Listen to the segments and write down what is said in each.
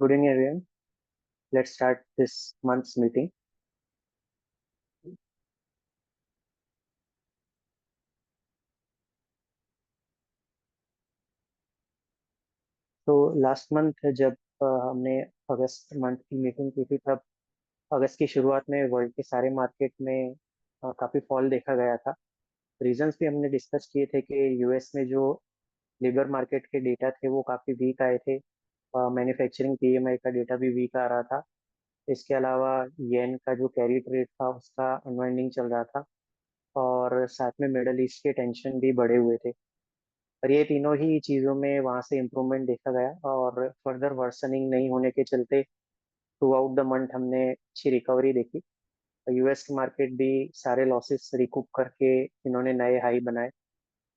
Good evening, everyone. Let's start this month's meeting. तो last month जब हमने अगस्त month की मीटिंग की थी, तब अगस्त की शुरुआत में वर्ल्ड के सारे मार्केट में काफ़ी फॉल देखा गया था। रीजंस भी हमने डिस्कस किए थे कि यूएस में जो लेबर मार्केट के डेटा थे वो काफ़ी वीक आए थे। मैन्युफैक्चरिंग पीएमआई का डेटा भी वीक आ रहा था। इसके अलावा येन का जो कैरी ट्रेड था उसका अनवाइंडिंग चल रहा था, और साथ में मिडल ईस्ट के टेंशन भी बढ़े हुए थे। और ये तीनों ही चीज़ों में वहाँ से इम्प्रूवमेंट देखा गया, और फर्दर वर्सनिंग नहीं होने के चलते थ्रू आउट द मंथ हमने अच्छी रिकवरी देखी। यूएस के मार्केट भी सारे लॉसेस रिकूप करके इन्होंने नए हाई बनाए,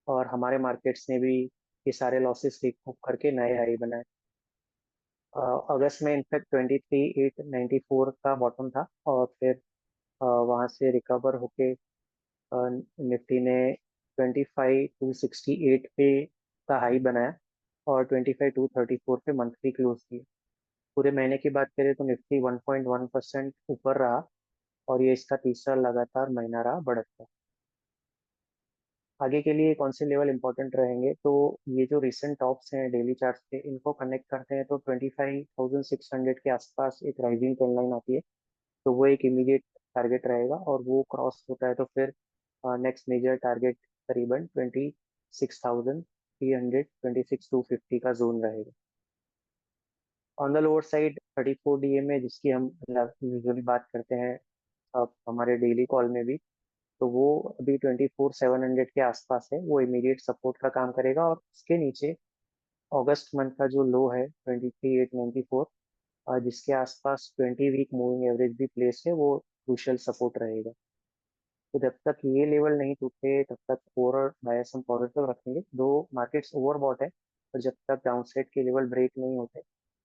और हमारे मार्केट्स ने भी ये सारे लॉसेस रिकूप करके नए हाई बनाए। अगस्त में इनफैक्ट 23,894 का बॉटम था, और फिर वहाँ से रिकवर होके निफ्टी ने 25,268 पे का हाई बनाया, और 25,234 पे मंथली क्लोज किया। पूरे महीने की बात करें तो निफ्टी 1.1% ऊपर रहा, और ये इसका तीसरा लगातार महीना रहा बढ़त का। आगे के लिए कौन से लेवल इंपॉर्टेंट रहेंगे, तो ये जो रिसेंट टॉप्स हैं डेली चार्ट पे, इनको कनेक्ट करते हैं तो 25,600 के आसपास एक राइजिंग ट्रेंड लाइन आती है। तो वो एक इमीडिएट टारगेट रहेगा, और वो क्रॉस होता है तो फिर नेक्स्ट मेजर टारगेट करीबन 26,300, 26,250 का जोन रहेगा। On the lower side 34 DA में, जिसकी हम यूजुअली बात करते हैं हमारे डेली कॉल में भी, तो वो अभी 24,700 के आसपास है। वो इमीडिएट सपोर्ट का काम करेगा, और उसके नीचे अगस्त मंथ का जो लो है 23,894, जिसके आसपास 20 वीक मूविंग एवरेज भी प्लेस है, वो क्रूशियल सपोर्ट रहेगा। तो जब तक ये लेवल नहीं टूटे तब तक ओवरऑल बायस हम पॉजिटिव रखेंगे। दो मार्केट्स ओवरबॉट है, और जब तक डाउनसाइड के लेवल ब्रेक नहीं होते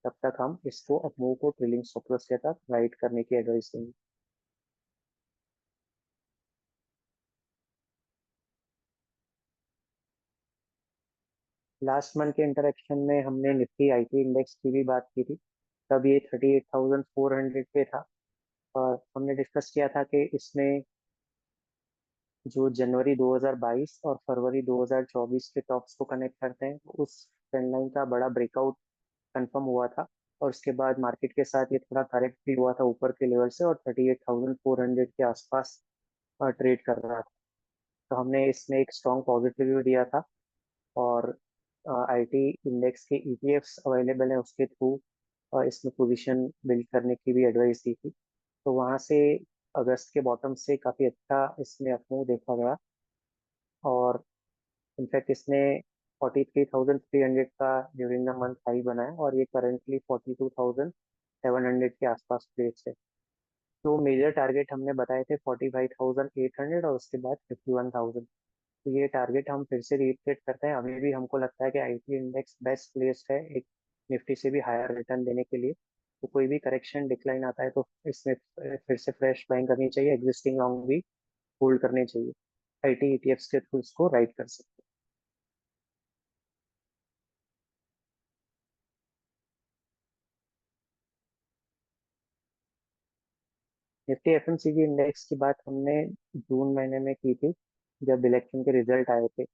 तब तक हम इसको अपमूव को ट्रेलिंग स्टॉप लॉस के साथ राइड करने की एडवाइस देंगे। लास्ट मंथ के इंटरेक्शन में हमने निफ्टी आईटी इंडेक्स की भी बात की थी। तब ये 38,400 पे था, और हमने डिस्कस किया था कि इसमें जो जनवरी 2022 और फरवरी 2024 के टॉप्स को कनेक्ट करते हैं, उस ट्रेंड लाइन का बड़ा ब्रेकआउट कंफर्म हुआ था। और उसके बाद मार्केट के साथ ये थोड़ा करेक्ट भी हुआ था ऊपर के लेवल से, और 38,400 के आसपास ट्रेड कर रहा था। तो हमने इसमें एक स्ट्रॉन्ग पॉजिटिव व्यू दिया था, और आईटी इंडेक्स के ईटीएफ्स अवेलेबल हैं, उसके थ्रू इसमें पोजीशन बिल्ड करने की भी एडवाइस दी थी। तो वहाँ से अगस्त के बॉटम से काफ़ी अच्छा इसमें अपने देखा गया, और इनफैक्ट इसने 43,300 का ड्यूरिंग द मंथ हाई बनाया, और ये करेंटली 42,700 के आसपास प्लेस है। तो मेजर टारगेट हमने बताए थे 45,800, और उसके बाद 51,000। तो ये टारगेट हम फिर से रिइटरेट करते हैं। अभी भी हमको लगता है कि आईटी इंडेक्स बेस्ट प्लेस है एक निफ्टी से भी हायर रिटर्न देने के लिए। तो कोई भी करेक्शन डिक्लाइन आता है तो इसमें फिर से फ्रेश बाइंग करनी चाहिए, एग्जिस्टिंग लॉन्ग भी होल्ड करने चाहिए। आईटी ईटीएफ्स के थ्रू इसको राइट कर सकते हैं। निफ्टी एफएमसीजी इंडेक्स की बात हमने जून महीने में की थी, जब इलेक्शन के रिजल्ट आए थे,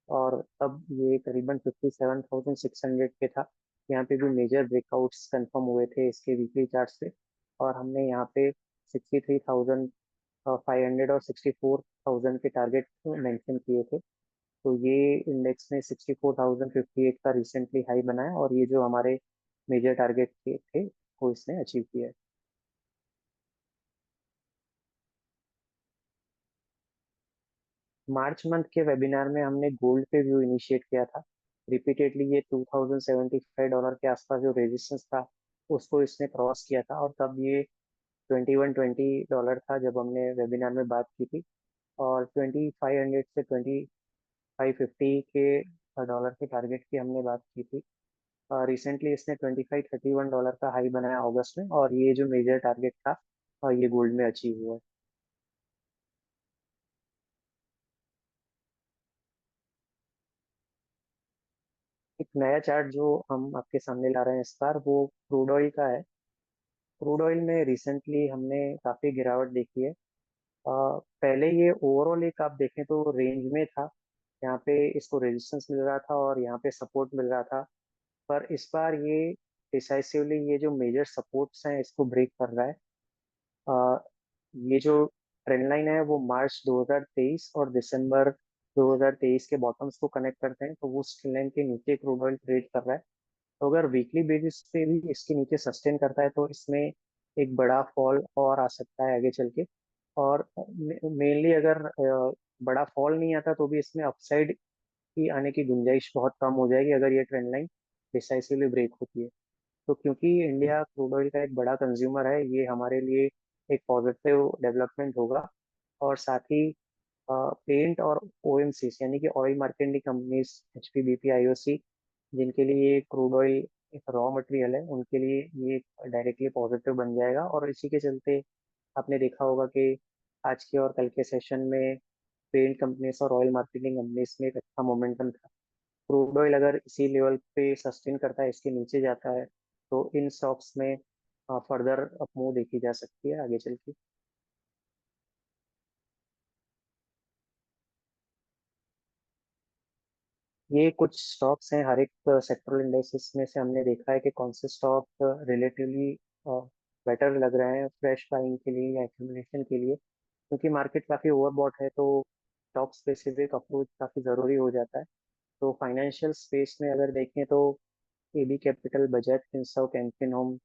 और अब ये करीबन 57,600 पे था। यहाँ पे भी मेजर ब्रेकआउट्स कंफर्म हुए थे इसके वीकली चार्ट से, और हमने यहाँ पे 63,500 और 64,000 के टारगेट मेंशन किए थे। तो ये इंडेक्स ने 64,058 का रिसेंटली हाई बनाया, और ये जो हमारे मेजर टारगेट थे वो इसने अचीव किया है। मार्च मंथ के वेबिनार में हमने गोल्ड पे व्यू इनिशिएट किया था। रिपीटेडली ये $2,075 के आसपास जो रेजिस्टेंस था उसको इसने क्रॉस किया था, और तब ये $2,120 था जब हमने वेबिनार में बात की थी। और 2,500 से 2,550 के डॉलर के टारगेट की हमने बात की थी। रिसेंटली इसने $2,531 का हाई बनाया अगस्त में, और ये जो मेजर टारगेट था ये गोल्ड में अचीव हुआ है। एक नया चार्ट जो हम आपके सामने ला रहे हैं इस बार, वो क्रूड ऑयल का है। क्रूड ऑयल में रिसेंटली हमने काफी गिरावट देखी है। पहले ये ओवरऑल एक आप देखें तो रेंज में था, यहाँ पे इसको रेजिस्टेंस मिल रहा था और यहाँ पे सपोर्ट मिल रहा था। पर इस बार ये डिसाइसिवली ये जो मेजर सपोर्ट्स हैं इसको ब्रेक कर रहा है। अ, ये जो ट्रेंड लाइन है वो मार्च 2023 और दिसंबर 2023 के बॉटम्स को कनेक्ट करते हैं, तो वो ट्रेंड लाइन के नीचे क्रूड ऑयल ट्रेड कर रहा है। तो अगर वीकली बेसिस पे भी इसके नीचे सस्टेन करता है तो इसमें एक बड़ा फॉल और आ सकता है आगे चल के। और मेनली अगर बड़ा फॉल नहीं आता तो भी इसमें अपसाइड की आने की गुंजाइश बहुत कम हो जाएगी अगर ये ट्रेंड लाइन डिसाइसिवली ब्रेक होती है। तो क्योंकि इंडिया क्रूड ऑयल का एक बड़ा कंज्यूमर है, ये हमारे लिए एक पॉजिटिव डेवलपमेंट होगा। और साथ ही पेंट और ओएमसी यानी कि ऑयल मार्केटिंग कंपनीज, एचपीबीपी, आईओसी, जिनके लिए ये क्रूड ऑयल एक रॉ मटेरियल है, उनके लिए ये डायरेक्टली पॉजिटिव बन जाएगा। और इसी के चलते आपने देखा होगा कि आज के और कल के सेशन में पेंट कंपनीज और ऑयल मार्केटिंग कंपनीज में एक अच्छा मोमेंटम था। क्रूड ऑयल अगर इसी लेवल पे सस्टेन करता है, इसके नीचे जाता है, तो इन स्टॉक्स में फर्दर अपमूव देखी जा सकती है आगे चल के। ये कुछ स्टॉक्स हैं, हर एक सेक्टरल इंडेक्सेस में से हमने देखा है कि कौन से स्टॉक रिलेटिवली बेटर लग रहे हैं फ्रेश बाइंग के लिए या एक्यूमुलेशन के लिए। क्योंकि मार्केट काफ़ी ओवरबॉट है तो स्टॉक स्पेसिफिक अप्रोच काफ़ी ज़रूरी हो जाता है। तो फाइनेंशियल स्पेस में अगर देखें तो AB Capital, Bajaj Finserv, Canfin Home,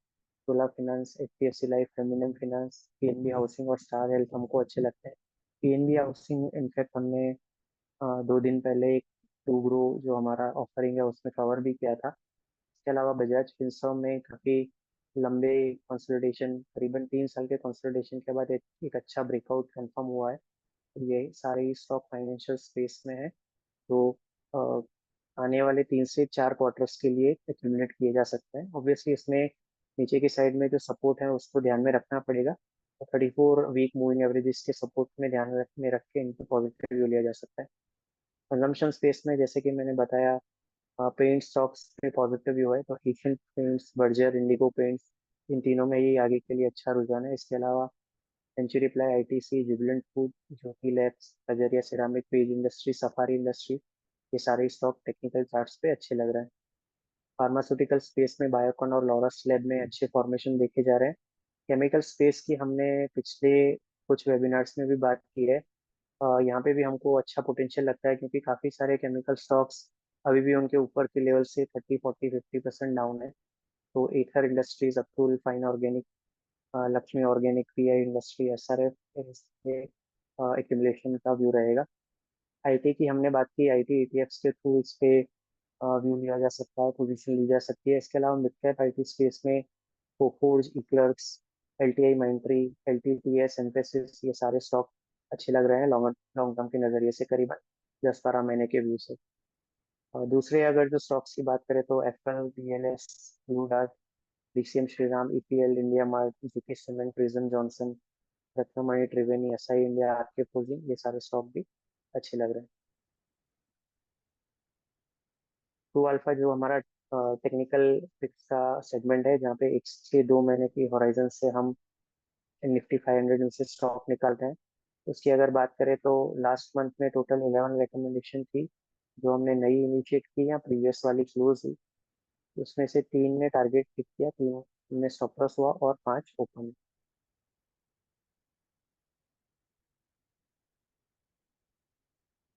Chola Finance, HDFC Life, फेमिनियम फाइनेंस, पीएनबी हाउसिंग और स्टार हेल्थ हमको अच्छे लगते हैं। पीएनबी हाउसिंग इनफैक्ट हमने 2 दिन पहले एक टू ग्रो जो हमारा ऑफरिंग है उसमें कवर भी किया था। इसके अलावा बजाज फिंसर्व में काफ़ी लंबे कंसोलिडेशन, करीबन 3 साल के कंसोलिडेशन के बाद एक अच्छा ब्रेकआउट कंफर्म हुआ है। ये सारे स्टॉक फाइनेंशियल स्पेस में है। तो अ, आने वाले 3 से 4 क्वार्टर्स के लिए एक्यूमुलेट किए जा सकते हैं। ऑब्वियसली इसमें नीचे की साइड में जो सपोर्ट है उसको ध्यान में रखना पड़ेगा। 34 वीक मूविंग एवरेजेस के सपोर्ट में में रख के इनको पॉजिटिव व्यू लिया जा सकता है। कंजम्पशन स्पेस में जैसे कि मैंने बताया, पेंट स्टॉक्स में पॉजिटिव व्यू है, तो Asian Paints, Berger, Indigo Paints, इन तीनों में ही आगे के लिए अच्छा रुझान है। इसके अलावा Century Ply, ITC, Jubilant Food, Jyoti Labs, Kajaria Ceramic, Page Industry, Safari Industry, ये सारे स्टॉक टेक्निकल चार्ट्स पे अच्छे लग रहे हैं। फार्मास्यूटिकल स्पेस में बायोकॉन और लॉरस लैब में अच्छे फॉर्मेशन देखे जा रहे हैं। केमिकल स्पेस की हमने पिछले कुछ वेबिनार्स में भी बात की है। यहाँ पे भी हमको अच्छा पोटेंशियल लगता है क्योंकि काफी सारे केमिकल स्टॉक्स अभी भी उनके ऊपर के लेवल से 30, 40, 50% डाउन है। तो Aether Industries, Atul Fine Organic, Laxmi Organic, PI Industry, SRF, accumulation का व्यू रहेगा। आईटी की हमने बात की, आईटी ईटीएफ्स के थ्रू इस पे व्यू लिया जा सकता है, पोजीशन ली जा सकती है। इसके अलावा मिड कैप आईटी स्पेस में Coforge, eClerx, LTI माइंट्री, LTTS, emphasis, ये सारे स्टॉक अच्छे लग रहे हैं लॉन्ग लॉन्ग टर्म के नजरिए से, करीबन 10-12 महीने के व्यू से। और दूसरे अगर जो स्टॉक्स की बात करें तो Apple, DLS, Blue Dart, DCM Shriram, EPL, India Mart, GK Cement, Prism Johnson, Ratnamani, Triveni, SI India, RK Forging, ये सारे स्टॉक भी अच्छे लग रहे हैं। ट्रू अल्फा जो हमारा टेक्निकल फिक्स का सेगमेंट है, जहाँ पे 1 से 2 महीने की होराइजन से हम निफ्टी 500 में से स्टॉक निकालते हैं। उसकी अगर बात करें तो लास्ट मंथ में टोटल 11 रिकमेंडेशन थी जो हमने नई इनिशिएट की या प्रीवियस वाली क्लोज हुई। उसमें से 3 ने टारगेट हिट किया, 3 में स्टॉप लॉस हुआ और 5 ओपन।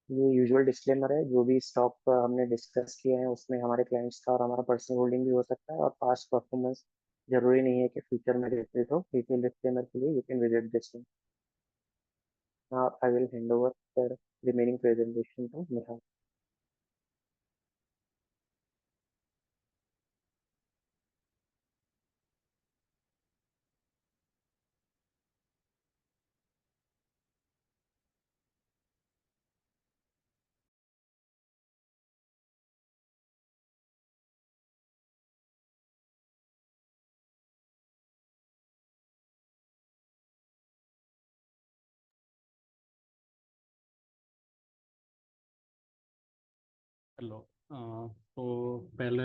ये यूजुअल डिस्क्लेमर है, जो भी स्टॉक हमने डिस्कस किए हैं उसमें हमारे क्लाइंट्स का और हमारा पर्सनल होल्डिंग भी हो सकता है, और पास्ट परफॉर्मेंस जरूरी नहीं है कि फ्यूचर में रिपीट हो। डिटेल डिस्क्लेमर के लिए you can visit this. I will hand over the remaining presentation to Neha. Hello. तो पहले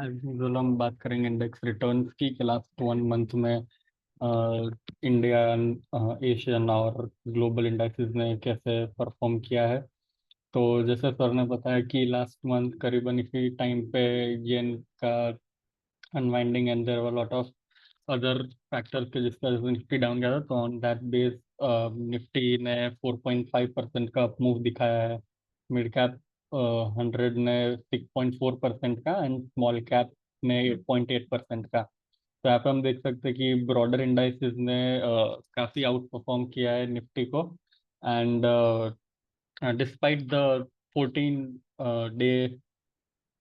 एज यूजुअल हम बात करेंगे इंडेक्स रिटर्न्स की कि लास्ट 1 मंथ में इंडियन, एशियन और ग्लोबल इंडेक्सेस ने कैसे परफॉर्म किया है। तो जैसे सर ने बताया कि लास्ट मंथ करीबन इसी टाइम पे येन का unwinding and there were lot of other factors के जिसका निफ्टी डाउन गया था, तो ऑन दैट बेस निफ्टी ने 4.5% का अप मूव दिखाया है। मिड कैप 100 ने 6.4% का एंड स्मॉल कैप ने 8.8% का। तो यहाँ पे हम देख सकते हैं कि ब्रॉडर इंडाइसेस ने काफ़ी आउट परफॉर्म किया है निफ्टी को। And despite the 14 day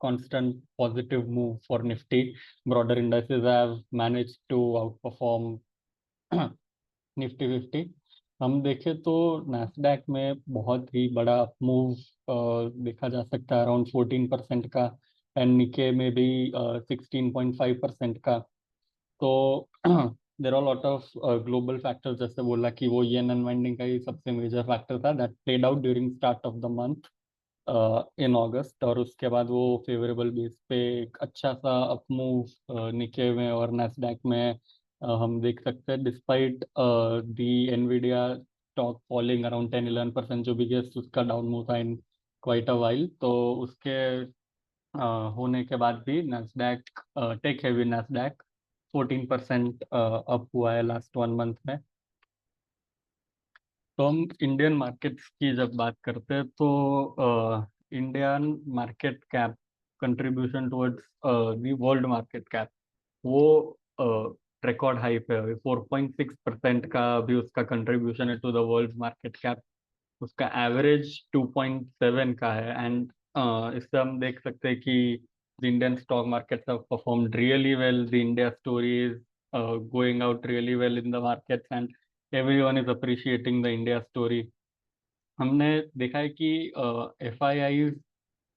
constant positive move for Nifty, broader indices have managed to outperform Nifty 50। हम देखें तो नैस्डैक में बहुत ही बड़ा मूव देखा जा सकता है, अराउंड 14% का। एंड निके में भी 16.5% का। तो there are lot of global factors, जैसे बोला कि वो येन अनवाइंडिंग का ही सबसे मेजर फैक्टर था that played out during start of the month in August. और उसके बाद वो फेवरेबल बेस पे एक अच्छा सा अप मूव निके में और नैस्डैक में हम देख सकते हैं, डिस्पाइट दी एनवीडिया स्टॉक फॉलिंग अराउंड 10-11%, जो बिगेस्ट उसका डाउन मूव था इन क्वाइट अ वाइल। तो उसके होने के बाद भी Nasdaq, tech heavy Nasdaq 14% up हुआ है लास्ट 1 मंथ में। तो हम इंडियन मार्केट्स की जब बात करते हैं तो Indian market cap contribution towards the world market cap, वो रिकॉर्ड हाई पे है। 4.6% का भी उसका कंट्रीब्यूशन है to the world market cap. उसका एवरेज 2.7 का है। एंड इससे हम देख सकते हैं कि the Indian stock markets have performed really well, the India story is going out really well in the markets and everyone is appreciating the India story. हमने देखा है कि एफआईआई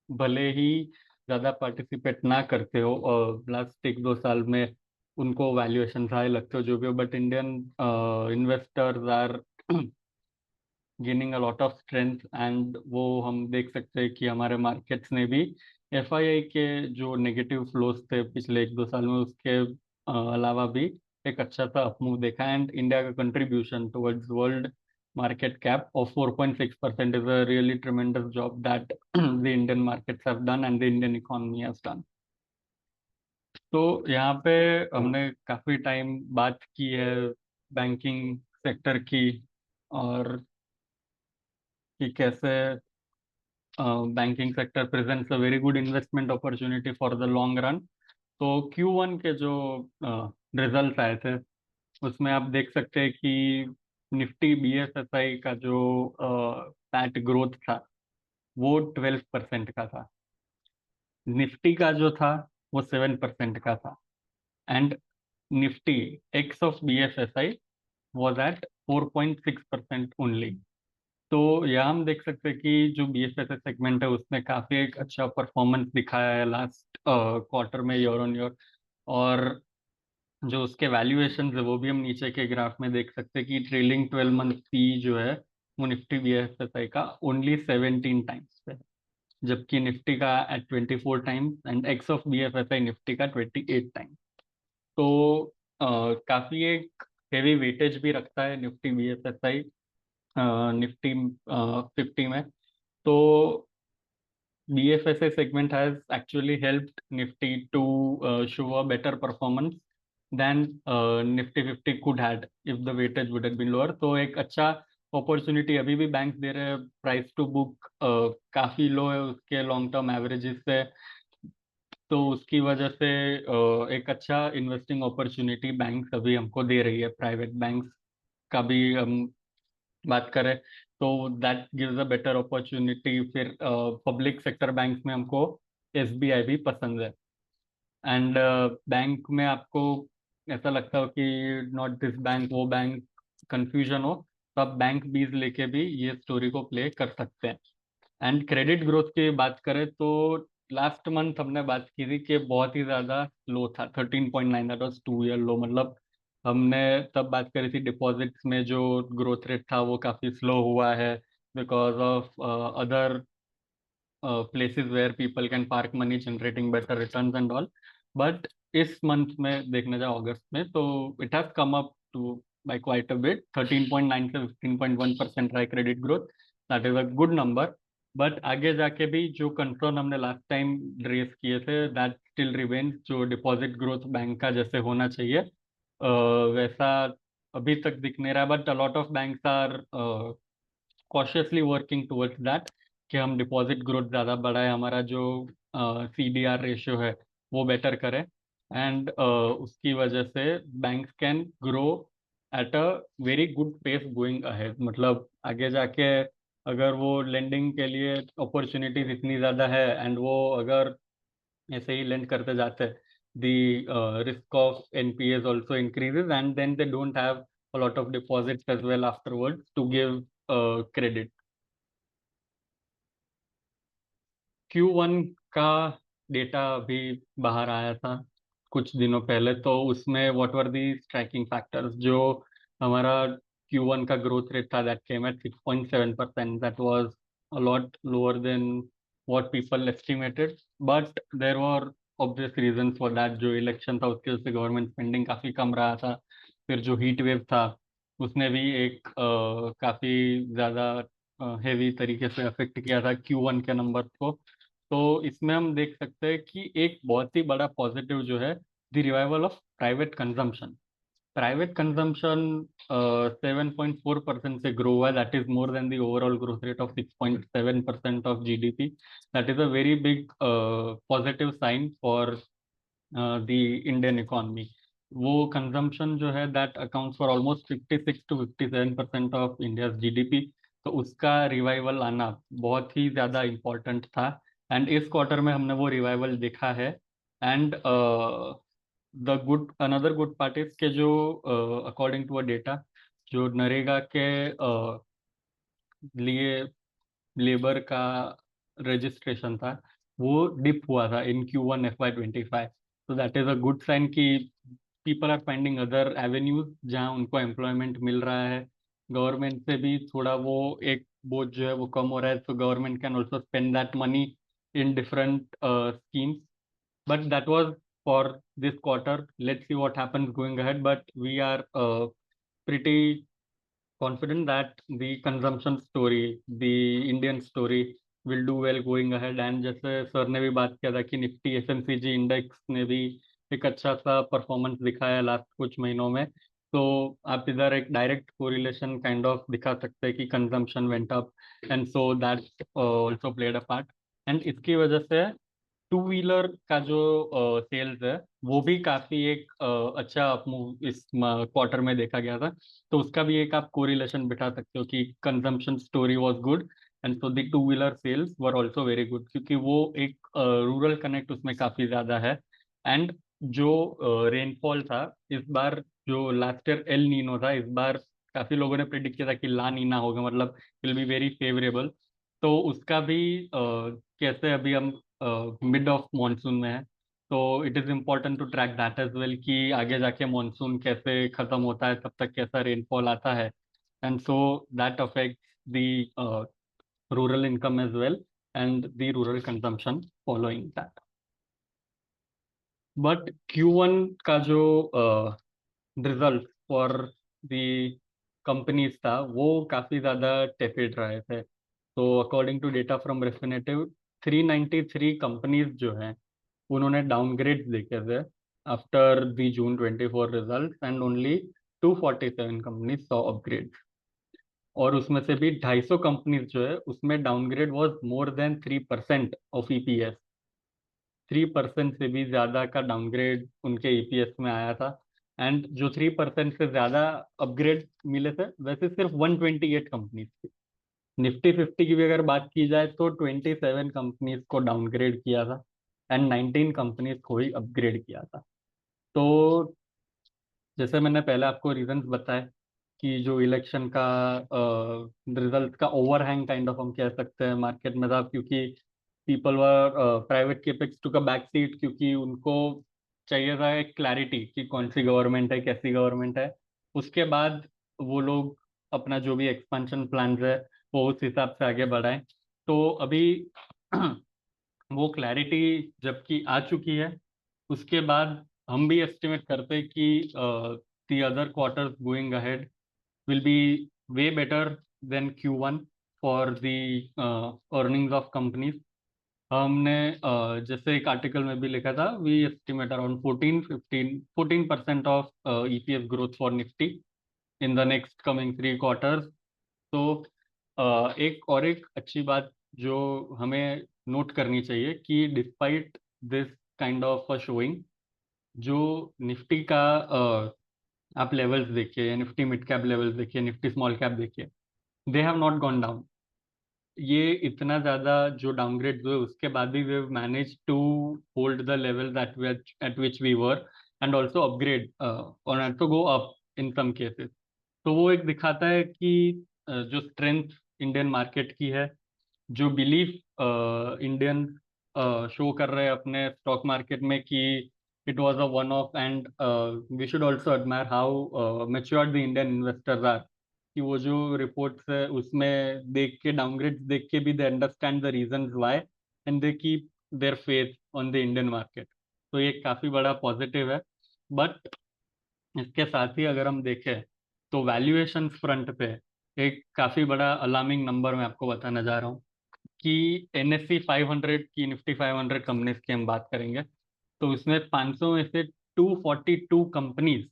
भले ही ज़्यादा पार्टिसिपेट ना करते हो लास्ट 1-2 साल में, उनको वैल्यूएशन हाई लगते हो जो भी हो, but Indian investors are gaining a lot of strength. And वो हम देख सकते हैं कि हमारे मार्केट्स ने भी एफआईआई के जो नेगेटिव फ्लोज थे पिछले 1-2 साल में, उसके अलावा भी एक अच्छा सा अपमूव देखा। एंड इंडिया का contribution towards world market cap of 4.6% is a really tremendous job that the Indian markets have done and the Indian economy has done. तो यहाँ पे हमने काफी टाइम बात की है बैंकिंग सेक्टर की, और कि कैसे banking sector presents a very good investment opportunity for the long run. तो Q1 के जो रिजल्ट आए थे, उसमें आप देख सकते हैं कि निफ्टी बीएसएसआई का जो पैट ग्रोथ था वो 12% का था। निफ्टी का जो था वो 7% का था। And Nifty ex of BSSI was at 4.6% only. तो यहाँ हम देख सकते हैं कि जो बीएसएसआई सेगमेंट है उसने काफी एक अच्छा परफॉर्मेंस दिखाया है लास्ट क्वार्टर में, ईयर ऑन ईयर। और जो उसके वैल्यूएशन है वो भी हम नीचे के ग्राफ में देख सकते हैं कि ट्रेलिंग 12 मंथ पी जो है वो निफ्टी बीएसएसआई का ओनली 17 टाइम्स पे है, जबकि निफ्टी का at 24 times and ex of BFSI Nifty का 28 टाइम्स। तो काफी एक हेवी वेटेज भी रखता है निफ्टी बीएफएसआई निफ्टी 50 में। तो BFSI segment has actually helped Nifty to show a better performance than Nifty 50 could had if the weightage would have been lower। तो एक अच्छा अपॉर्चुनिटी अभी भी बैंक दे रहे हैं। प्राइस टू बुक काफी लो है उसके लॉन्ग टर्म एवरेजेस से। तो उसकी वजह से एक अच्छा इन्वेस्टिंग अपॉर्चुनिटी बैंक अभी हमको दे रही है। प्राइवेट बैंक्स का भी हम बात करें तो that gives a better opportunity. फिर पब्लिक सेक्टर बैंक में हमको एसबीआई भी पसंद है। एंड बैंक में आपको ऐसा लगता हो कि नॉट दिस बैंक वो बैंक, कंफ्यूजन हो, तो आप बैंक बीज लेके भी ये स्टोरी को प्ले कर सकते हैं। एंड क्रेडिट ग्रोथ की बात करें तो लास्ट मंथ हमने बात की थी कि बहुत ही ज़्यादा लो था, 13.9, दैट वाज 2 ईयर लो। मतलब हमने तब बात करी थी डिपॉजिट्स में जो ग्रोथ रेट था वो काफ़ी स्लो हुआ है because of other places where people can park money, generating better returns and all. But इस मंथ में देखने जाओ अगस्त में, तो it has come up to by quite a bit, 13.9 से 15.1% रहा है credit growth. That is a good number. But आगे जाके भी जो कंसर्न हमने लास्ट टाइम रेस किए थे, दैट स्टिल रिमेन्स. जो डिपॉजिट ग्रोथ बैंक का जैसे होना चाहिए वैसा अभी तक दिख नहीं रहा है. But a lot of banks are cautiously working towards that कि हम डिपॉजिट ग्रोथ ज़्यादा बढ़ाए, हमारा जो CDR रेशियो है वो बेटर करें. एंड उसकी वजह से banks can grow at a very good pace going ahead. मतलब आगे जाके अगर वो लेंडिंग के लिए अपॉर्चुनिटीज इतनी ज़्यादा है एंड वो अगर ऐसे ही लेंड करते जाते, the risk of NPAs also increases, and then they don't have a lot of deposits as well afterwards to give credit. Q1 का डेटा अभी बाहर आया था कुछ दिनों पहले, तो उसमें what were the striking factors. जो हमारा Q1 का ग्रोथ रेट था, that came at 6.7%. That was a lot lower than what people estimated, but there were obvious reasons for that. जो इलेक्शन था उसके वजह से गवर्नमेंट स्पेंडिंग काफ़ी कम रहा था. फिर जो हीट वेव था उसने भी एक काफ़ी ज़्यादा हेवी तरीके से अफेक्ट किया था Q1 के नंबर को. तो इसमें हम देख सकते हैं कि एक बहुत ही बड़ा पॉजिटिव जो है, the revival of private consumption. Private consumption 7.4% से ग्रो हुआ. That is more than the overall growth rate of 6.7% of GDP. That is a very big positive sign for the Indian economy. वो consumption जो है that accounts for almost 56 to 57% of India GDP. तो उसका revival आना बहुत ही ज़्यादा important था. And इस क्वार्टर में हमने वो रिवाइवल देखा है. And the good another good part is के जो अकॉर्डिंग टू अ डेटा, जो नरेगा के लिए लेबर का रजिस्ट्रेशन था वो डिप हुआ था इन Q1 FY25. तो that is a good sign कि people are finding other avenues जहाँ उनको एम्प्लॉयमेंट मिल रहा है. गवर्नमेंट से भी थोड़ा वो एक बोझ जो है वो कम हो रहा है. तो government can also spend that money in different schemes. But that was for this quarter. Let's see what happens going ahead. But we are pretty confident that the consumption story, the Indian story, will do well going ahead. And जैसे sir ने भी बात किया था कि Nifty FMCG index ने भी एक अच्छा सा परफॉर्मेंस दिखाया लास्ट कुछ महीनों में. तो आप इधर एक डायरेक्ट कोरिलेशन काइंड ऑफ दिखा सकते हैं कि consumption went up, and so that also played a part. And इसकी वजह से टू व्हीलर का जो सेल्स है वो भी काफी एक अच्छा मूव इस क्वार्टर में देखा गया था. तो उसका भी एक आप कोरिलेशन बिठा सकते हो कि consumption story was good, and so the two wheeler sales were also very good, क्योंकि वो एक रूरल कनेक्ट उसमें काफी ज्यादा है. एंड जो रेनफॉल था इस बार, जो लास्ट ईयर एल नीनो था, इस बार काफी लोगों ने प्रिडिक्ट किया था कि ला नीना होगा, मतलब विल बी वेरी फेवरेबल. तो उसका भी कैसे अभी हम मिड ऑफ मॉनसून में है, तो it is important to track that as well कि आगे जाके मॉनसून कैसे खत्म होता है, तब तक कैसा रेनफॉल आता है. And so that affects the rural income as well and the rural consumption following that. But Q1 का जो रिजल्ट फॉर द कंपनीज था वो काफ़ी ज़्यादा टेपिड रहे थे. तो according to data from Refinitiv, 393 companies जो हैं उन्होंने डाउनग्रेड देखे थे after the June 24 result, and only 247 companies saw upgrade. और उसमें से भी 250 कंपनीज जो है उसमें downgrade was more than 3% of EPS. 3% से भी ज़्यादा का डाउनग्रेड उनके EPS में आया था. एंड जो 3% से ज़्यादा अपग्रेड मिले थे वैसे सिर्फ 128 कंपनीज थी. निफ्टी 50 की भी अगर बात की जाए तो 27 कंपनीज को डाउनग्रेड किया था एंड 19 कंपनीज को ही अपग्रेड किया था. तो जैसे मैंने पहले आपको रीजंस बताए कि जो इलेक्शन का रिजल्ट का ओवरहैंग काइंड ऑफ हम कह सकते हैं मार्केट में था, क्योंकि people were private capex to का बैक सीट, क्योंकि उनको चाहिए था एक क्लैरिटी कि कौन सी गवर्नमेंट है, कैसी गवर्नमेंट है. उसके बाद वो लोग अपना जो भी एक्सपेंशन प्लान है वो उस हिसाब से आगे बढ़ाएं. तो अभी वो क्लैरिटी जबकि आ चुकी है, उसके बाद हम भी एस्टिमेट करते हैं कि the other quarters going ahead will be way better than Q1 for the earnings of companies. हमने जैसे एक आर्टिकल में भी लिखा था, we estimate around 14% of EPS growth for Nifty in the next coming 3 quarters. तो एक अच्छी बात जो हमें नोट करनी चाहिए कि despite this kind of showing, जो निफ्टी का आप लेवल्स देखिए, निफ्टी मिड कैप लेवल्स देखिए, निफ्टी स्मॉल कैप देखिए, they have not gone down. ये इतना ज्यादा जो डाउनग्रेड हुए उसके बाद भी we manage to hold the level at which we were, and also upgrade और to go up in some cases. तो वो एक दिखाता है कि जो स्ट्रेंथ इंडियन मार्केट की है, जो बिलीफ इंडियन शो कर रहे हैं अपने स्टॉक मार्केट में कि it was a one off, and we should also admire how matured the Indian investors are, कि वो जो रिपोर्ट्स है उसमें देख के, डाउनग्रेड देख के भी they understand the reasons why and they keep their faith on the Indian market. तो ये काफी बड़ा पॉजिटिव है। बट इसके साथ ही अगर हम देखें तो वैल्यूएशन फ्रंट पे एक काफी बड़ा अलार्मिंग नंबर मैं आपको बताना जा रहा हूँ कि एनएससी 500 की, निफ्टी 500 कंपनीज की हम बात करेंगे तो उसमें 500 में से 242 कंपनीज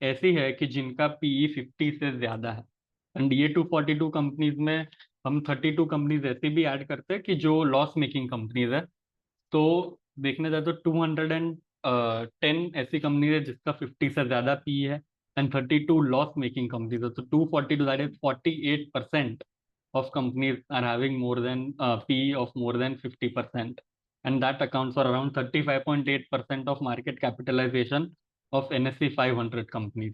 ऐसी है कि जिनका पीई 50 से ज्यादा है। एंड ये 242 कंपनीज में हम 32 कंपनीज ऐसी भी ऐड करते हैं कि जो लॉस मेकिंग कंपनीज है। तो देखने जाए तो 210 ऐसी कंपनीज है जिसका 50 से ज्यादा पीई है, एंड 32 लॉस मेकिंग कंपनीज है। तो 242, that is 48% of companies are having more than PE of more than 50%, and that accounts for around 35.8% of market capitalization of NSE 500 companies.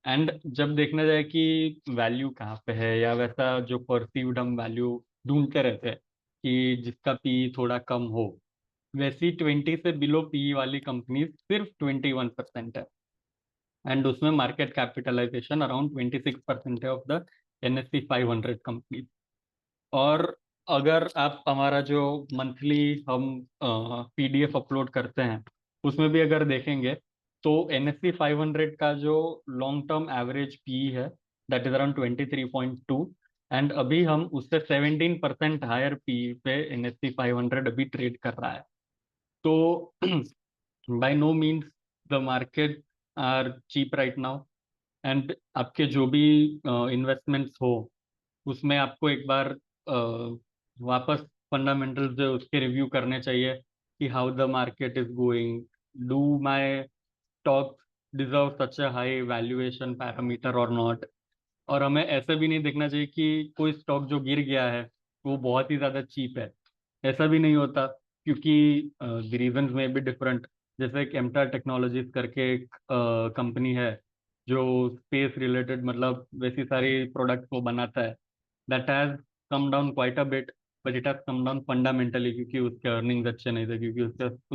And जब देखना जाए कि वैल्यू कहाँ पे है, या वैसा जो परसीव्ड हम वैल्यू ढूंढते रहते हैं कि जिसका पी थोड़ा कम हो, वैसी 20 से बिलो पी वाली कंपनीज सिर्फ 21% है, एंड उसमें मार्केट कैपिटलाइजेशन अराउंड 26% है ऑफ द एनएससी 500 कंपनीज। और अगर आप हमारा जो मंथली हम पीडीएफ अपलोड करते हैं उसमें भी अगर देखेंगे तो एनएससी 500 का जो लॉन्ग टर्म एवरेज पी है दैट इज अराउंड 23.2, एंड अभी हम उससे 17% हायर पी पे एनएससी 500 अभी ट्रेड कर रहा है। तो by no means the market are cheap right now, and आपके जो भी इन्वेस्टमेंट्स हो उसमें आपको एक बार वापस फंडामेंटल्स जो है उसके रिव्यू करने चाहिए कि how the market is going, do my stock deserve such a high valuation parameter और नॉट। और हमें ऐसा भी नहीं देखना चाहिए कि कोई स्टॉक जो गिर गया है वो बहुत ही ज़्यादा चीप है, ऐसा भी नहीं होता, क्योंकि द रीजंस में भी डिफरेंट। जैसे एक एमटा टेक्नोलॉजीज करके एक कंपनी है जो स्पेस रिलेटेड, मतलब वैसी सारी प्रोडक्ट को बनाता है, that has come down quite a bit, but it has come down fundamentally क्योंकि उसके अर्निंग्स अच्छे नहीं थे, क्योंकि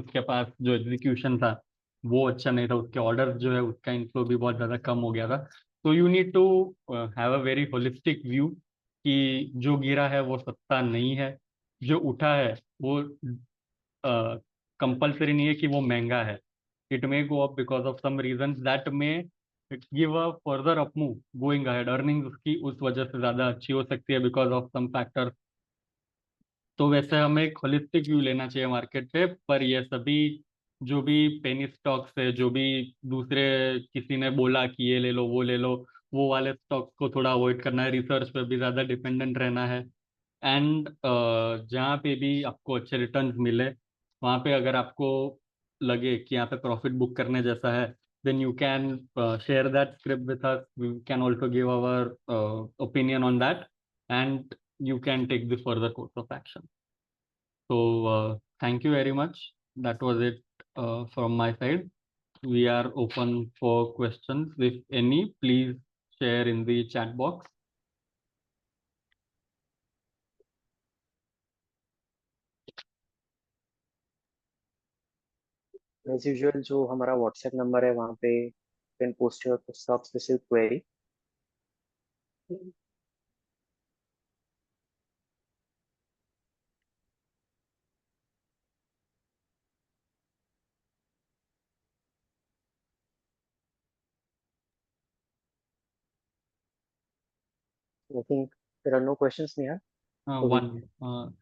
उसके पास जो एग्जीक्यूशन था वो अच्छा नहीं था, उसके ऑर्डर जो है उसका इनफ्लो भी बहुत ज़्यादा कम हो गया था। तो you need to have a very holistic view कि जो गिरा है वो सस्ता नहीं है, जो उठा है वो कंपल्सरी नहीं है कि वो महंगा है। It may go up because of some reason that may give a further up move going ahead, earning उसकी उस वजह से ज़्यादा अच्छी हो सकती है बिकॉज ऑफ सम फैक्टर। तो वैसे हमें एक होलिस्टिक व्यू लेना चाहिए मार्केट पे। पर ये सभी जो भी पेनी स्टॉक्स है, जो भी दूसरे किसी ने बोला कि ये ले लो वो ले लो, वो वाले स्टॉक्स को थोड़ा अवॉइड करना है, रिसर्च पे भी ज़्यादा डिपेंडेंट रहना है। एंड जहाँ पे भी आपको अच्छे रिटर्न्स मिले वहाँ पे अगर आपको लगे कि यहाँ पे प्रॉफिट बुक करने जैसा है, then you can share that script with us. We can also give our opinion on that, and you can take the further course of action. So, thank you very much. That was it from my side. We are open for questions. If any, please share in the chat box. As usual जो हमारा WhatsApp number है वहाँ पे can post your stock specific query. I think there are no questions, Neha. So we one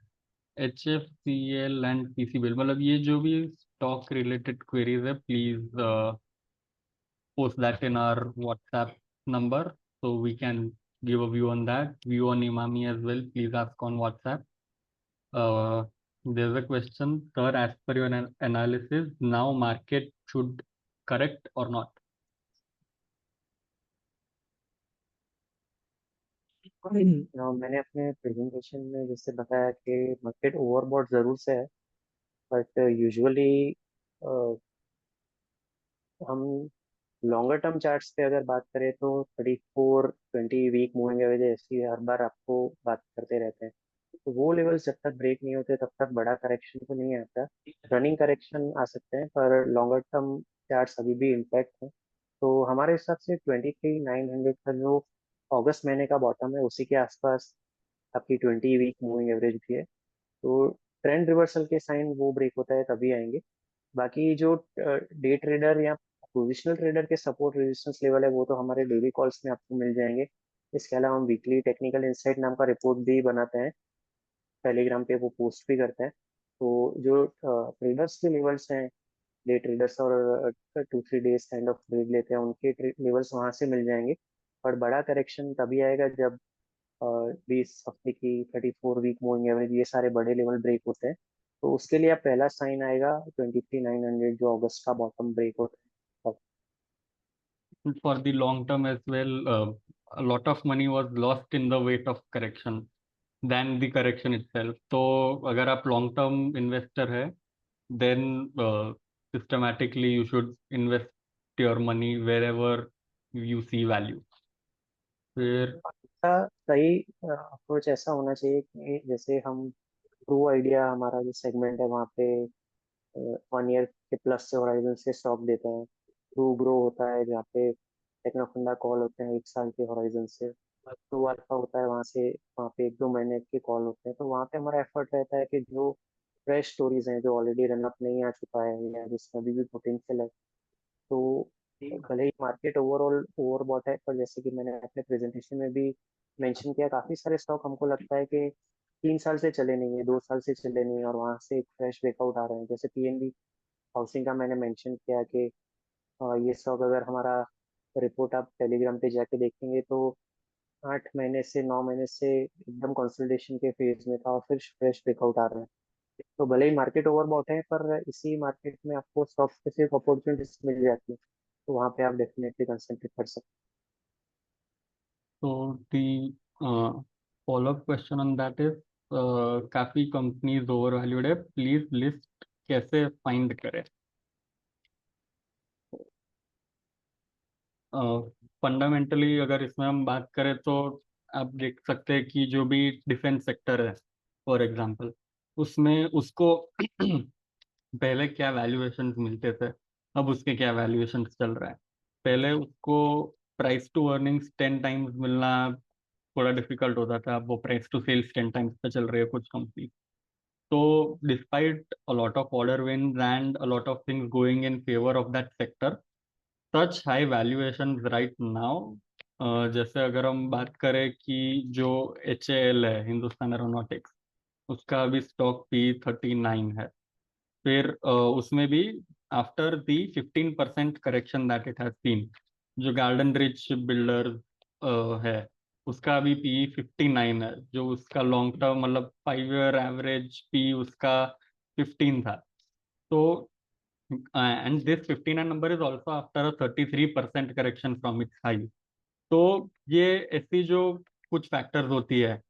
HFCL and PCBL, मतलब ये जो भी stock related queries है, please post that in our WhatsApp number so we can give a view on that. View on Imami as well. Please ask on WhatsApp. Uh, there's a question, sir. As per your analysis, now market should correct or not? मैंने अपने presentation में जैसे बताया कि market overbought जरूर से है, but usually हम लॉन्गर टर्म चार्ट्स पे अगर बात करें तो 34-20 वीक मूविंग एवरेज ऐसी हर बार आपको बात करते रहते हैं। तो वो लेवल्स जब तक ब्रेक नहीं होते तब तक बड़ा करेक्शन तो नहीं आता। रनिंग करेक्शन आ सकते हैं पर लॉन्गर टर्म चार्ट्स अभी भी इम्पैक्ट है। तो हमारे हिसाब से 23,900 का जो अगस्त महीने का बॉटम है उसी के आसपास आपकी 20 वीक मूविंग एवरेज भी है। तो ट्रेंड रिवर्सल के साइन वो ब्रेक होता है तभी आएंगे। बाकी जो डे ट्रेडर या पोजिशनल ट्रेडर के सपोर्ट रेजिस्टेंस लेवल है वो तो हमारे डेली कॉल्स में आपको मिल जाएंगे। इसके अलावा हम वीकली टेक्निकल इंसाइट नाम का रिपोर्ट भी बनाते हैं, टेलीग्राम पे वो पोस्ट भी करते हैं। तो जो ट्रेडर्स के लेवल्स हैं, डे ट्रेडर्स और 2-3 डेज काइंड ऑफ ट्रेड लेते हैं, उनके लेवल्स वहां से मिल जाएंगे। और बड़ा करेक्शन तभी आएगा जब 20 हफ्ते की 34 वीक मूविंग एवरेज ये सारे बड़े लेवल ब्रेक होते हैं। तो उसके लिए अब पहला साइन आएगा 23,900 जो अगस्त का बॉटम ब्रेक होता है तब। For the long term as well, a lot of money was lost in the wait of correction than the correction itself. तो अगर आप long term investor है, then systematically you should invest your money wherever you see value. फिर इसका सही approach ऐसा होना चाहिए कि जैसे हम ट्रू आइडिया हमारा जो सेगमेंट है वहाँ पे 1 ईयर के प्लस से होराइजन से स्टॉक देते हैं। ट्रू ग्रो होता है जहाँ पे टेक्नोफंडा कॉल होते हैं 1 साल के होराइजन से। ट्रू अल्फा होता है वहाँ पे 1-2 महीने के कॉल होते हैं। तो वहाँ पे हमारा एफर्ट रहता है कि जो फ्रेश स्टोरीज हैं जो ऑलरेडी रनअप नहीं आ चुका है या जिसमें अभी भी पोटेंशियल है, तो भले ही मार्केट ओवरऑल ओवरबॉट है पर जैसे कि मैंने अपने प्रेजेंटेशन में भी मेंशन किया, काफी सारे स्टॉक हमको लगता है कि 3 साल से चले नहीं है, 2 साल से चले नहीं है और वहां से एक फ्रेश ब्रेकआउट आ रहे हैं। जैसे पीएनबी हाउसिंग का मैंने मेंशन किया कि ये स्टॉक अगर हमारा रिपोर्ट आप टेलीग्राम पे जाके देखेंगे तो 8 महीने से 9 महीने से एकदम कंसोलिडेशन के फेज में था और फिर फ्रेश ब्रेकआउट आ रहा है। तो भले ही मार्केट ओवरबॉट है पर इसी मार्केट में आपको स्टॉक स्पेसिफिक अपॉर्चुनिटीज मिल जाती है, तो वहाँ पे आप डेफिनेटली कंसंट्रेट कर सकते So the follow-up question on that is, काफी कंपनीज ओवरवैल्यूड है, प्लीज लिस्ट कैसे फाइंड करें? फंडामेंटली अगर इसमें हम बात करें तो आप देख सकते हैं कि जो भी डिफेंस सेक्टर है, फॉर एग्जांपल, उसमें उसको पहले क्या वैल्यूएशंस मिलते थे, अब उसके क्या वैल्यूएशंस चल रहा है। पहले उसको प्राइस टू अर्निंग्स 10 टाइम्स मिलना थोड़ा डिफिकल्ट होता था, अब वो प्राइस टू सेल्स 10 टाइम्स पे चल रही है कुछ कंपनी। तो despite a lot of order wins and a lot of things going in favour of that sector, such high valuation right now, जैसे अगर हम बात करें कि जो HAL है, हिंदुस्तान एरोनॉटिक्स, उसका अभी स्टॉक P39 है। फिर उसमें भी after the 15% correction that it has seen, जो गार्डन रिच बिल्डर है, उसका अभी P59 है, जो उसका लॉन्ग टर्म मतलब 5 ईयर एवरेज पी उसका 15 था। तो and this 59 number is also after a 33% correction from its high. तो ये ऐसी जो कुछ फैक्टर्स होती है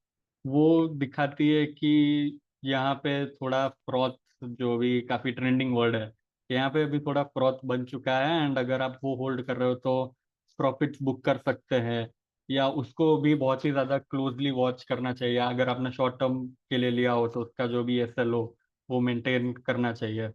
वो दिखाती है कि यहाँ पे थोड़ा फ्रॉथ, जो भी काफी ट्रेंडिंग वर्ड है, यहाँ पे अभी थोड़ा फ्रॉथ बन चुका है। एंड अगर आप वो होल्ड कर रहे हो तो प्रॉफिट्स बुक कर सकते हैं, या उसको भी बहुत ही ज्यादा क्लोजली वॉच करना चाहिए। अगर आपने शॉर्ट टर्म के लिए लिया हो तो उसका जो भी SL हो वो मेंटेन करना चाहिए।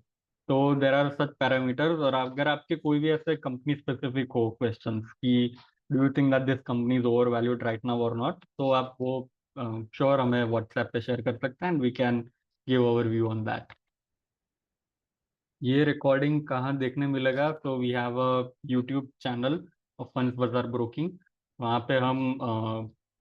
तो देर आर सच पैरामीटर्स। और अगर आपके कोई भी ऐसे कंपनी स्पेसिफिक हो क्वेश्चंस कि do you think that this company is over valued right now और नॉट, तो आप वो श्योर हमें व्हाट्सएप पे शेयर कर सकते हैं and we can give overview on that. ये रिकॉर्डिंग कहाँ देखने मिलेगा? तो we have a YouTube channel of Funds Bazar Broking. वहाँ पे हम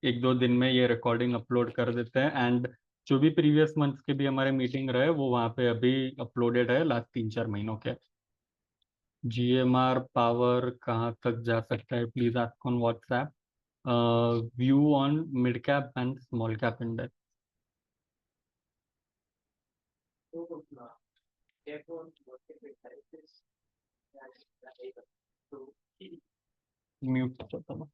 एक दो दिन में ये रिकॉर्डिंग अपलोड कर देते हैं। एंड जो भी प्रीवियस मंथ के भी हमारे मीटिंग रहे वो वहाँ पे अभी अपलोडेड है लास्ट 3-4 महीनों के। GMR पावर कहाँ तक जा सकता है, please ask on WhatsApp. View on mid cap and small cap index. Mute करता हूँ।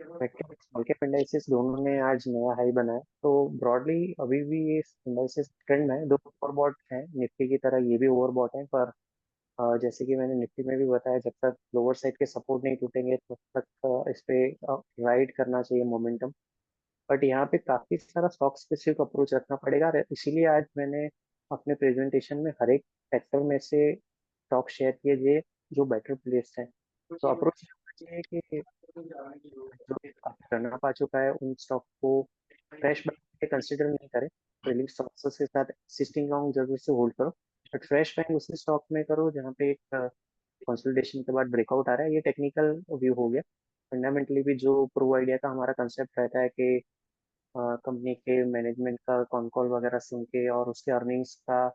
स्मॉल कैप इंडाइसेस दोनों ने आज नया हाई बनाया, तो ब्रॉडली अभी भी ये इंडाइसेस ट्रेंड में है। दो ओवरबॉट हैं निफ्टी की तरह, ये भी ओवरबॉट है, पर जैसे कि मैंने निफ्टी में भी बताया, जब तक लोअर साइड के सपोर्ट नहीं टूटेंगे तब तक इस पे राइड करना चाहिए मोमेंटम। बट यहाँ पे काफी सारा स्टॉक स्पेसिफिक अप्रोच रखना पड़ेगा, इसीलिए आज मैंने अपने प्रेजेंटेशन में हर एक सेक्टर में से स्टॉक शेयर किए जे जो बेटर प्लेस है। तो अप्रोच चाहिए कि जो काफी रन आ चुका है उन स्टॉक को फ्रेश बाय कंसिडर नहीं करें। ट्रेलिंग स्टॉक्स के साथ एक्सिस्टिंग लॉन्ग जरूर से होल्ड करो, बट फ्रेश बाइंग उसी स्टॉक में करो जहाँ पे एक कंसोलिडेशन के बाद ब्रेकआउट आ रहा है। ये टेक्निकल व्यू हो गया। फंडामेंटली भी जो प्रो आइडिया का हमारा कंसेप्ट रहता है कि कंपनी के मैनेजमेंट का कॉन कॉल वगैरह सुन के और उसके अर्निंग्स का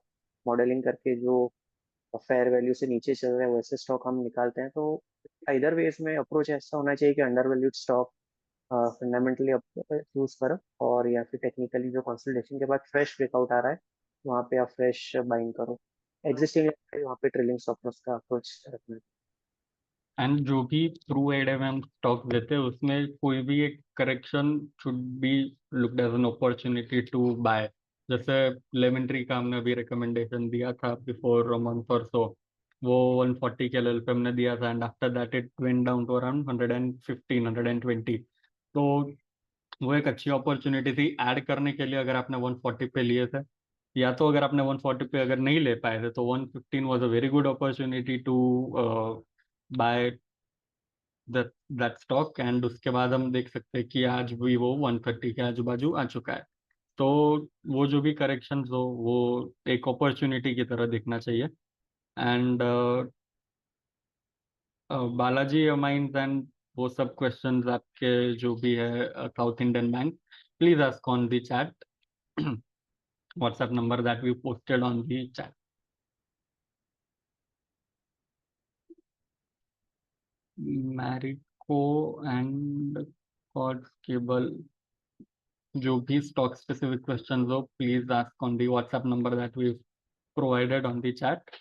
मॉडलिंग करके जो फेयर वैल्यू से नीचे चल रहे हैं वैसे स्टॉक हम निकालते हैं। तो इधर वेज में अप्रोच ऐसा होना चाहिए कि under valued stock fundamentally choose करो, और या फिर टेक्निकली जो कंसोलिडेशन के बाद फ्रेश ब्रेकआउट आ रहा है वहाँ पे आप फ्रेश बाइंग करो। एग्जिस्टिंग वहाँ पे ट्रेलिंग स्टॉप लॉस का अप्रोच रखना। एंड जो भी थ्रू एडम स्टॉक देते हैं उसमें कोई भी एक correction should be looked as an opportunity to buy. जैसे लेमन ट्री का हमने अभी रिकमेंडेशन दिया था बिफोर अ मंथ और सो, वो 140 के लेवल पे हमने दिया था, and after that it went down to around 115 120। तो वो एक अच्छी अपॉर्चुनिटी थी ऐड करने के लिए अगर आपने 140 पे लिए थे, या तो अगर आपने 140 पे अगर नहीं ले पाए थे तो 115 was a very good opportunity to buy that that stock. And उसके बाद हम देख सकते हैं कि आज भी वो 130 के आजू बाजू आ चुका है। तो वो जो भी करेक्शंस हो वो एक अपॉर्चुनिटी की तरह देखना चाहिए। एंड बालाजी अमाइंस एंड वो सब क्वेश्चंस आपके जो भी है South Indian Bank, please ask on the chat WhatsApp number that we posted on the chat. Marico and Cords Cable, जो भी स्टॉक स्पेसिफिक क्वेश्चंस हो please ask on the WhatsApp number that we provided on the chat,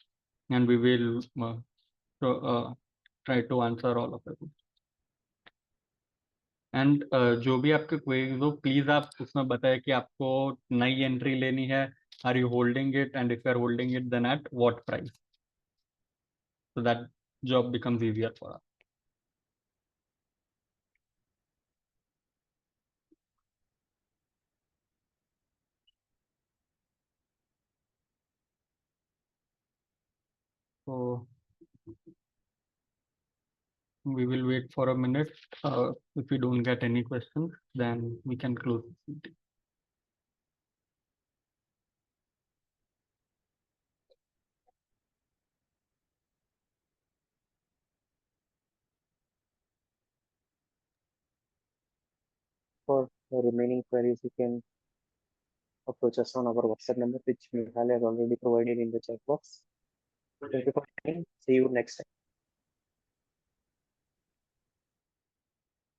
and we will try to answer all of it. And जो भी आपके queries हो please आप उसमें बताएं कि आपको नई एंट्री लेनी है, are you holding it, and if you are holding it then at what price, so that job becomes easier for us. So we will wait for a minute. If we don't get any questions, then we can close this meeting. For the remaining queries, you can approach us on our WhatsApp number, which Michal has already provided in the chat box. Thank you for joining. See you next time.